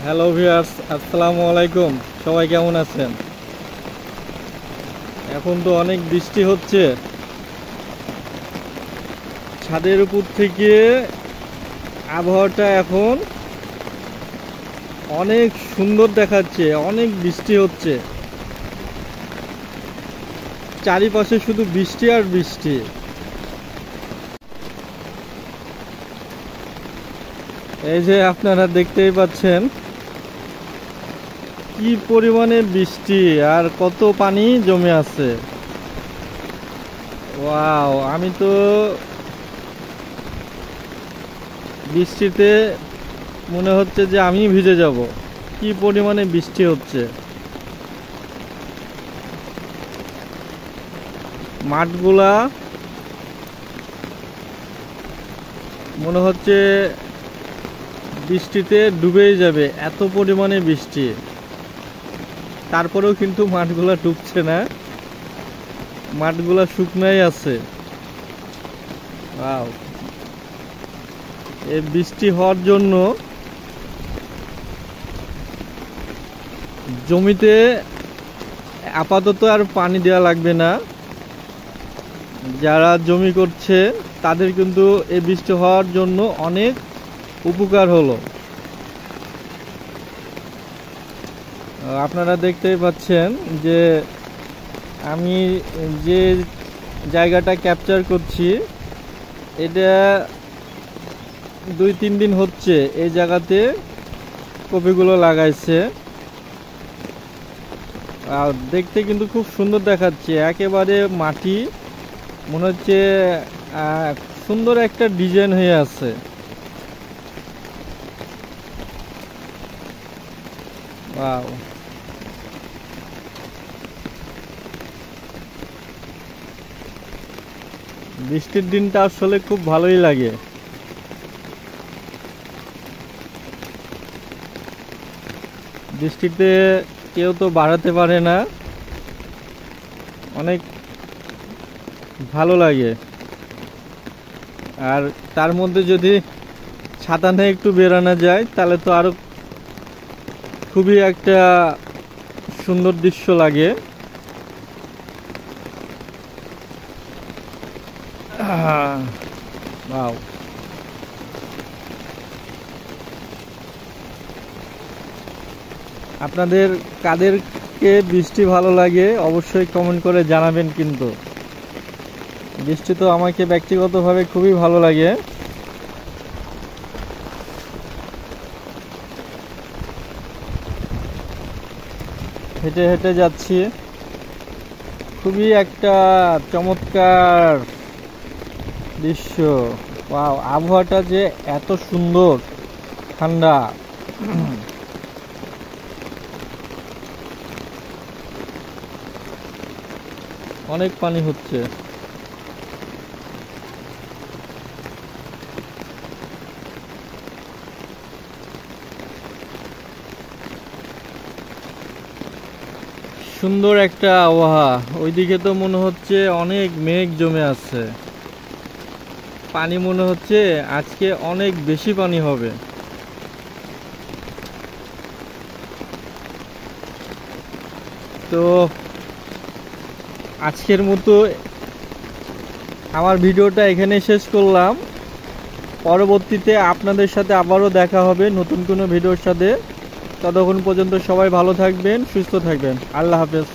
Hello viewers, আসসালামু আলাইকুম। সবাই কেমন আছেন? এখন তো অনেক বৃষ্টি হচ্ছে। ছাদের উপর থেকে আবহাওয়াটা এখন অনেক সুন্দর দেখাচ্ছে। অনেক বৃষ্টি হচ্ছে, চারিপাশে শুধু বৃষ্টি আর বৃষ্টি। এই যে আপনারা দেখতেই পাচ্ছেন কি পরিমাণে বৃষ্টি আর কত পানি জমে আছে। ওয়াও, আমি তো বৃষ্টিতে মনে হচ্ছে যে আমি ভিজে যাব, কি পরিমাণে বৃষ্টি হচ্ছে। মাঠগুলা মনে হচ্ছে বৃষ্টিতে ডুবেই যাবে, এত পরিমাণে বৃষ্টি। তারপরেও কিন্তু মাঠগুলা ডুবছে না, মাঠগুলা শুকনাই আছে। ওয়াও, এই বৃষ্টি হওয়ার জন্য জমিতে আপাতত আর পানি দেওয়া লাগবে না। যারা জমি করছে তাদের কিন্তু এই বৃষ্টি হওয়ার জন্য অনেক উপকার হলো। আপনারা দেখতেই পাচ্ছেন যে আমি যে জায়গাটা ক্যাপচার করছি, এটা 2-3 দিন হচ্ছে এই জায়গাতে কপিগুলো লাগাইছে। আর দেখতে কিন্তু খুব সুন্দর দেখাচ্ছে, একেবারে মাটি মনে হচ্ছে সুন্দর একটা ডিজাইন হয়ে আছে। ওয়াও, বৃষ্টির দিনটা আসলে খুব ভালোই লাগে। বৃষ্টিতে কেউ তো বাড়াতে পারে না, অনেক ভালো লাগে। আর তার মধ্যে যদি ছাতা নিয়ে একটু বেরানো যায় তাহলে তো আরো খুবই একটা সুন্দর দৃশ্য লাগে। ওয়াও, আপনাদের কাদেরকে বৃষ্টি ভালো লাগে অবশ্যই কমেন্ট করে জানাবেন। কিন্তু বৃষ্টি তো আমাকে ব্যক্তিগতভাবে খুবই ভালো লাগে। হেঁটে হেঁটে যাচ্ছি, খুবই একটা চমৎকার দৃশ্য। ওয়াও, আবহাওয়াটা যে এত সুন্দর, ঠান্ডা। অনেক পানি হচ্ছে। সুন্দর একটা আবহাওয়া। ওইদিকে তো মনে হচ্ছে অনেক মেঘ জমে আছে, পানি মনে হচ্ছে আজকে অনেক বেশি পানি হবে। তো আজকের মতো আমার ভিডিওটা এখানে শেষ করলাম। পরবর্তীতে আপনাদের সাথে আবারও দেখা হবে নতুন কোনো ভিডিওর সাথে। ততক্ষণ পর্যন্ত সবাই ভালো থাকবেন, সুস্থ থাকবেন। আল্লাহ হাফেজ।